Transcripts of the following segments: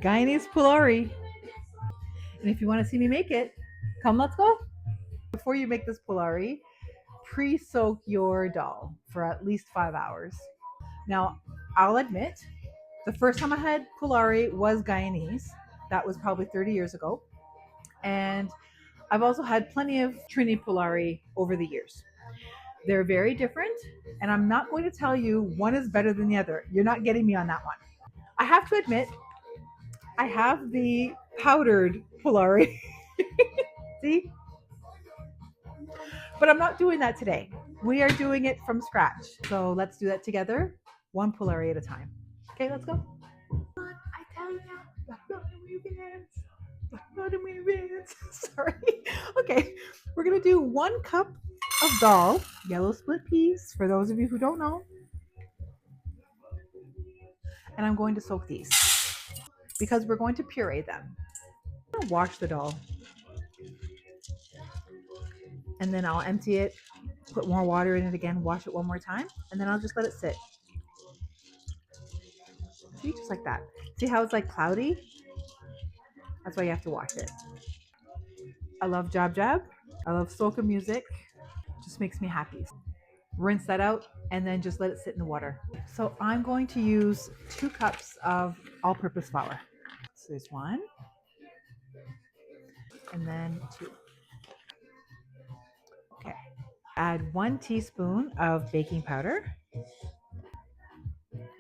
Guyanese Pholourie. And if you want to see me make it, come, let's go. Before you make this polari, pre-soak your dal for at least 5 hours. Now, I'll admit, the first time I had polari was Guyanese. That was probably 30 years ago. And I've also had plenty of Trini polari over the years. They're very different, and I'm not going to tell you one is better than the other. You're not getting me on that one. I have to admit, I have the powdered polari. See? But I'm not doing that today. We are doing it from scratch. So let's do that together, one polari at a time. Okay, let's go. I tell you, sorry. Okay, we're gonna do 1 cup of dahl, yellow split peas, for those of you who don't know. And I'm going to soak these because we're going to puree them. I'm gonna wash the dahl. And then I'll empty it, put more water in it again, wash it one more time, and then I'll just let it sit. See, just like that. See how it's like cloudy? That's why you have to wash it. I love jab jab. I love soca music. Just makes me happy. Rinse that out and then just let it sit in the water. So I'm going to use 2 cups of all-purpose flour. So there's 1 and then 2. Okay. Add 1 teaspoon of baking powder,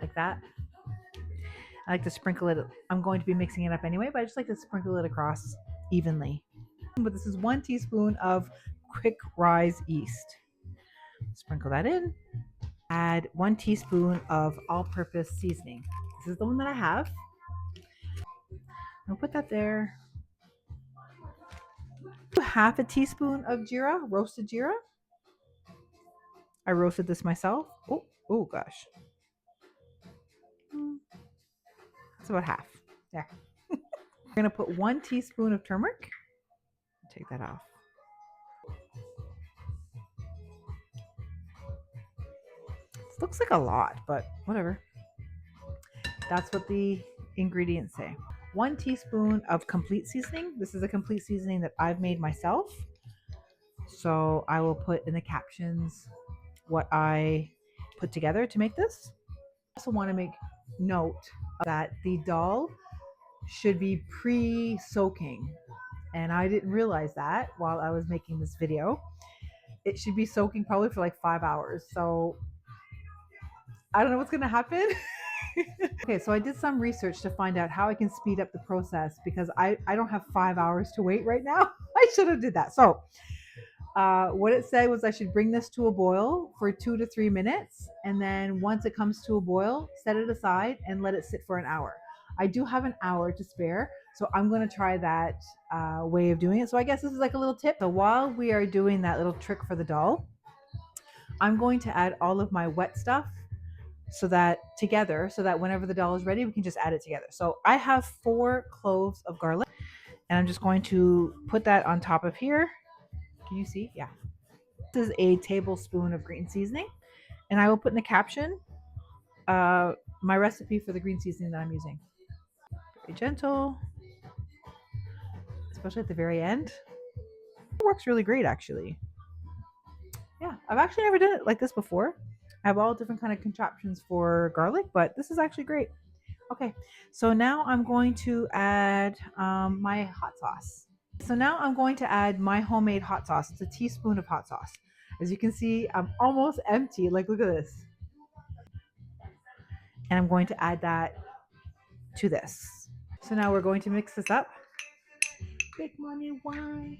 like that. I like to sprinkle it. I'm going to be mixing it up anyway, but I just like to sprinkle it across evenly. But this is 1 teaspoon of quick rise yeast. Sprinkle that in. Add 1 teaspoon of all-purpose seasoning. This is the one that I have. I'll put that there. Half a teaspoon of jeera, roasted jeera. I roasted this myself. Oh gosh. That's about half. There. We're gonna put 1 teaspoon of turmeric. Take that off. This looks like a lot, but whatever. That's what the ingredients say. 1 teaspoon of complete seasoning. This is a complete seasoning that I've made myself. So I will put in the captions what I put together to make this. I also want to make note that the dahl should be pre-soaking. And I didn't realize that while I was making this video. It should be soaking probably for like 5 hours. So I don't know what's going to happen. Okay, so I did some research to find out how I can speed up the process because I don't have 5 hours to wait right now. I should have did that. So what it said was I should bring this to a boil for 2 to 3 minutes. And then once it comes to a boil, set it aside and let it sit for an hour. I do have an hour to spare, so I'm going to try that way of doing it. So I guess this is like a little tip. So while we are doing that little trick for the dahl, I'm going to add all of my wet stuff so that whenever the dahl is ready, we can just add it together. So I have 4 cloves of garlic, and I'm just going to put that on top of here. Can you see? Yeah. This is a tablespoon of green seasoning, and I will put in the caption my recipe for the green seasoning that I'm using. Very gentle, especially at the very end. It works really great, actually. Yeah, I've actually never done it like this before. I have all different kind of contraptions for garlic, but this is actually great. Okay, so now I'm going to add my hot sauce. So now I'm going to add my homemade hot sauce. It's a teaspoon of hot sauce. As you can see, I'm almost empty. Like, look at this. And I'm going to add that to this. So now we're going to mix this up. Big money wine.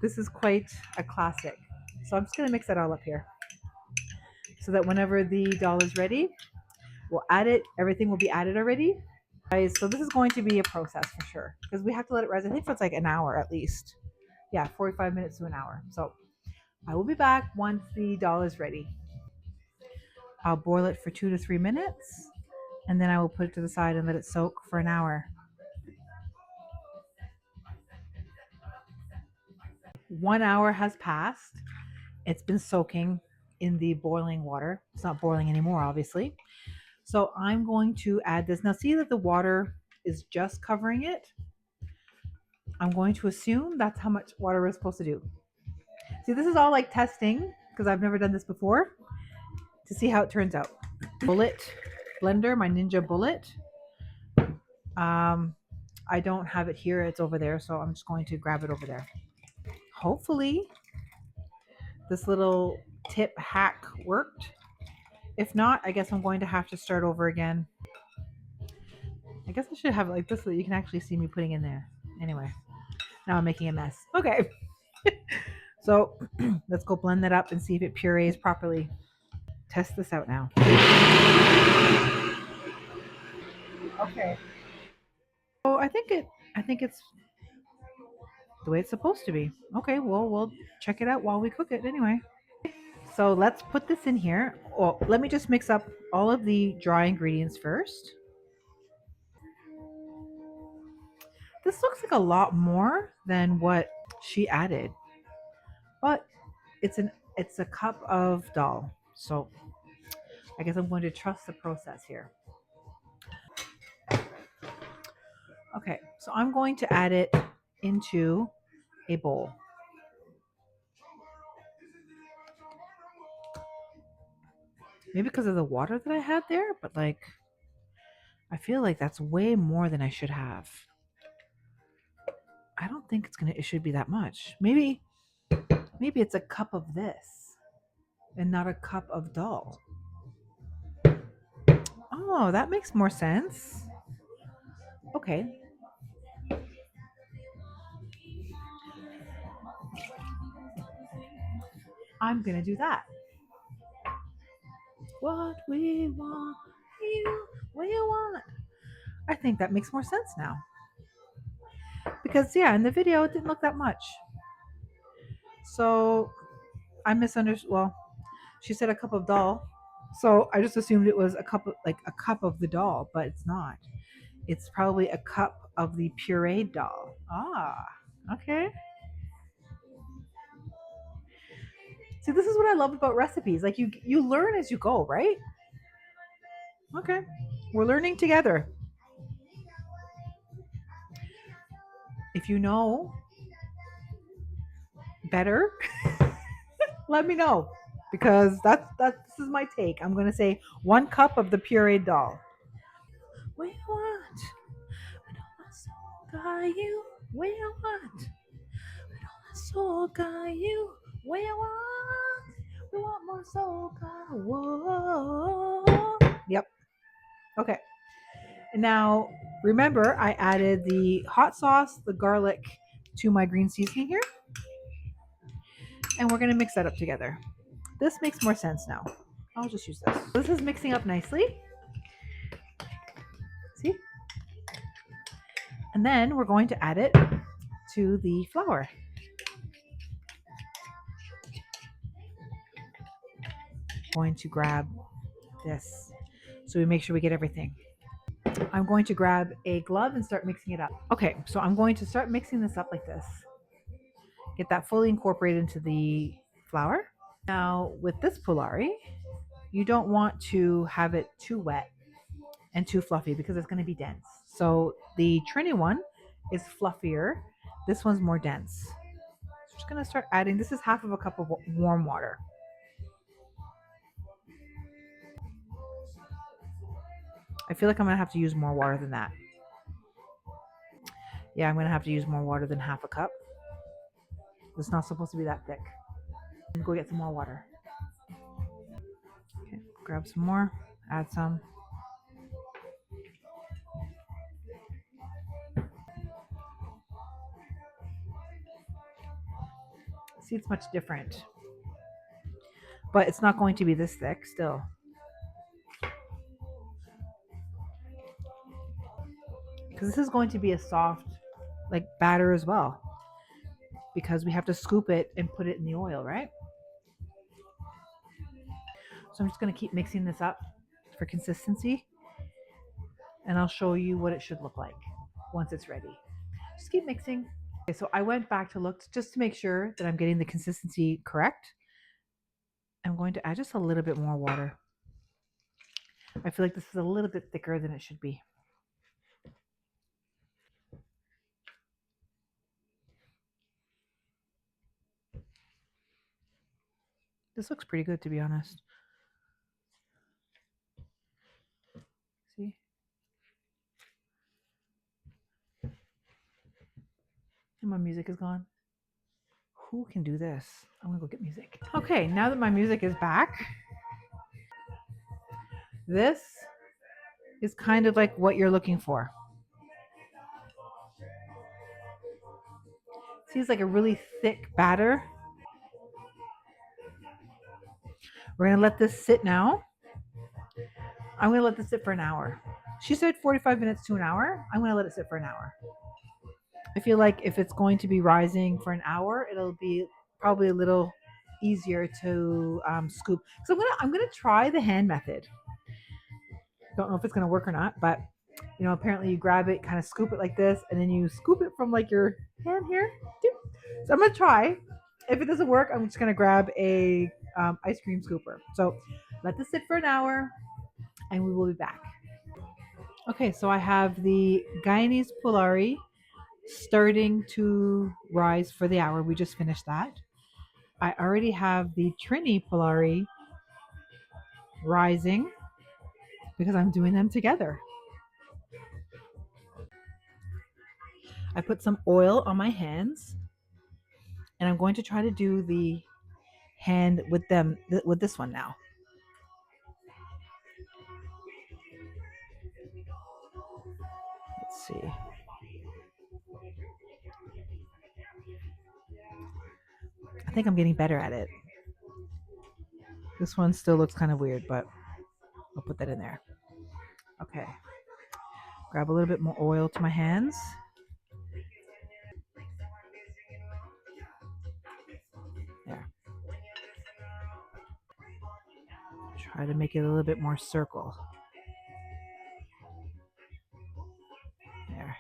This is quite a classic. So I'm just going to mix that all up here so that whenever the dahl is ready, we'll add it. Everything will be added already. Guys, so this is going to be a process for sure because we have to let it rest. I think it's like an hour at least. Yeah, 45 minutes to an hour. So I will be back once the dahl is ready. I'll boil it for 2 to 3 minutes and then I will put it to the side and let it soak for an hour. 1 hour has passed. It's been soaking in the boiling water. It's not boiling anymore, obviously. So I'm going to add this. Now see that the water is just covering it. I'm going to assume that's how much water we're supposed to do. See, this is all like testing because I've never done this before to see how it turns out. Bullet blender, my Ninja Bullet. I don't have it here, it's over there, so I'm just going to grab it over there. Hopefully this little tip hack worked. If not, I guess I'm going to have to start over again. I guess I should have it like this so that you can actually see me putting in there. Anyway, now I'm making a mess. Okay. So let's go blend that up and see if it purees properly. Test this out now. Okay. Oh, I think it's the way it's supposed to be. Okay, well, we'll check it out while we cook it anyway. So let's put this in here. Oh, let me just mix up all of the dry ingredients first. This looks like a lot more than what she added, but it's a cup of dal. So I guess I'm going to trust the process here. Okay, so I'm going to add it into a bowl. Maybe because of the water that I had there, but like I feel like that's way more than I should have. I don't think it should be that much. Maybe it's a cup of this and not a cup of dal. Oh, that makes more sense. Okay. I'm going to do that. What we want, we want. I think that makes more sense now. Because, yeah, in the video, it didn't look that much. So I misunderstood. Well, she said a cup of dal. So I just assumed it was a cup of the dal, but it's not. It's probably a cup of the pureed dahl. Ah, okay. See, this is what I love about recipes. Like you learn as you go, right? Okay. We're learning together. If you know better, let me know because that's this is my take. I'm going to say 1 cup of the pureed dahl. We want you. We want soca you. We want more soca. Whoa. Yep. Okay. Now, remember, I added the hot sauce, the garlic to my green seasoning here, and we're going to mix that up together. This makes more sense now. I'll just use this. This is mixing up nicely. See? And then we're going to add it to the flour. Going to grab this so we make sure we get everything. I'm going to grab a glove and start mixing it up. Okay, so I'm going to start mixing this up like this. Get that fully incorporated into the flour. Now, with this polari, you don't want to have it too wet and too fluffy because it's going to be dense. So the Trini one is fluffier. This one's more dense. So I'm just going to start adding. This is half of a cup of warm water. I feel like I'm going to have to use more water than that. Yeah, I'm going to have to use more water than half a cup. It's not supposed to be that thick. Go get some more water. Okay, grab some more, add some. See, it's much different. But it's not going to be this thick still. Because this is going to be a soft, like batter as well. Because we have to scoop it and put it in the oil, right? So I'm just going to keep mixing this up for consistency. And I'll show you what it should look like once it's ready. Just keep mixing. Okay, so I went back to look just to make sure that I'm getting the consistency correct. I'm going to add just a little bit more water. I feel like this is a little bit thicker than it should be. This looks pretty good, to be honest. See? And my music is gone. Who can do this? I'm gonna go get music. Okay, now that my music is back, this is kind of like what you're looking for. See, it's like a really thick batter. We're gonna let this sit now. I'm gonna let this sit for an hour. She said 45 minutes to an hour. I'm gonna let it sit for an hour. I feel like if it's going to be rising for an hour, it'll be probably a little easier to scoop. So I'm gonna try the hand method. Don't know if it's gonna work or not, but apparently you grab it, kind of scoop it like this, and then you scoop it from like your hand here. So I'm gonna try. If it doesn't work, I'm just gonna grab a ice cream scooper. So let this sit for an hour, and we will be back. Okay, so I have the Guyanese Pholourie starting to rise for the hour. We just finished that. I already have the Trini Polari rising because I'm doing them together. I put some oil on my hands and I'm going to try to do the hand with them with this one now. Let's see. I think I'm getting better at it. This one still looks kind of weird, but I'll put that in there. Okay. Grab a little bit more oil to my hands. There. Try to make it a little bit more circle. There.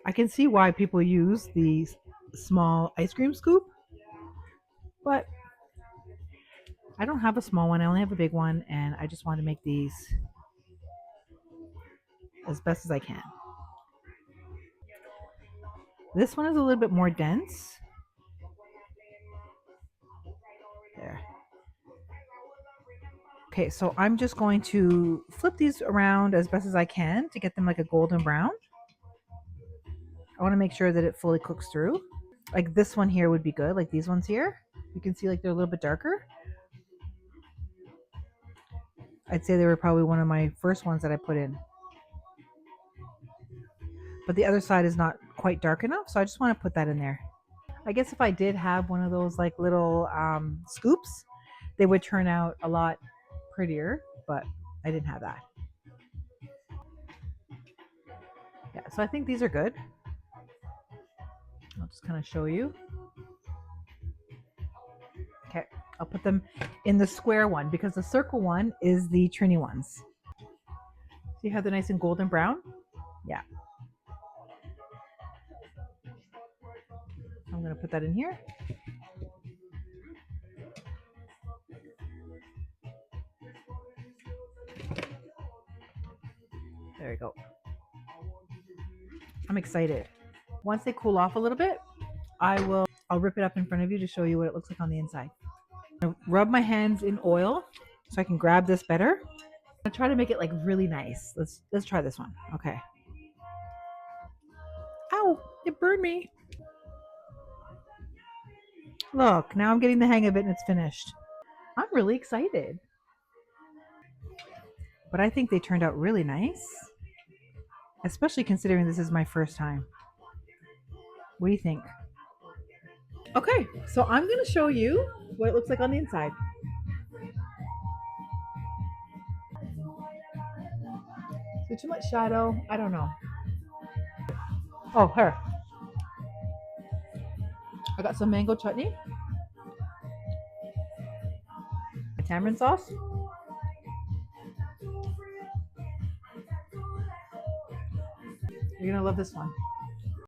I can see why people use the small ice cream scoop, but I don't have a small one. I only have a big one, and I just want to make these as best as I can. This one is a little bit more dense. There. Okay, so I'm just going to flip these around as best as I can to get them like a golden brown. I want to make sure that it fully cooks through. Like this one here would be good, like these ones here. You can see like they're a little bit darker. I'd say they were probably one of my first ones that I put in. But the other side is not quite dark enough, so I just want to put that in there. I guess if I did have one of those like little scoops, they would turn out a lot prettier, but I didn't have that. Yeah, so I think these are good. I'll just kind of show you. Okay, I'll put them in the square one because the circle one is the Trini ones. See how they're nice and golden brown? Yeah. I'm going to put that in here. There we go. I'm excited. Once they cool off a little bit, I'll rip it up in front of you to show you what it looks like on the inside. I rub my hands in oil so I can grab this better. I'm gonna try to make it like really nice. Let's try this one. Okay. Ow, it burned me. Look, now I'm getting the hang of it and it's finished. I'm really excited. But I think they turned out really nice, especially considering this is my first time. What do you think? Okay, so I'm going to show you what it looks like on the inside. Is it too much shadow? I don't know. Oh, here. I got some mango chutney, tamarind sauce. You're going to love this one.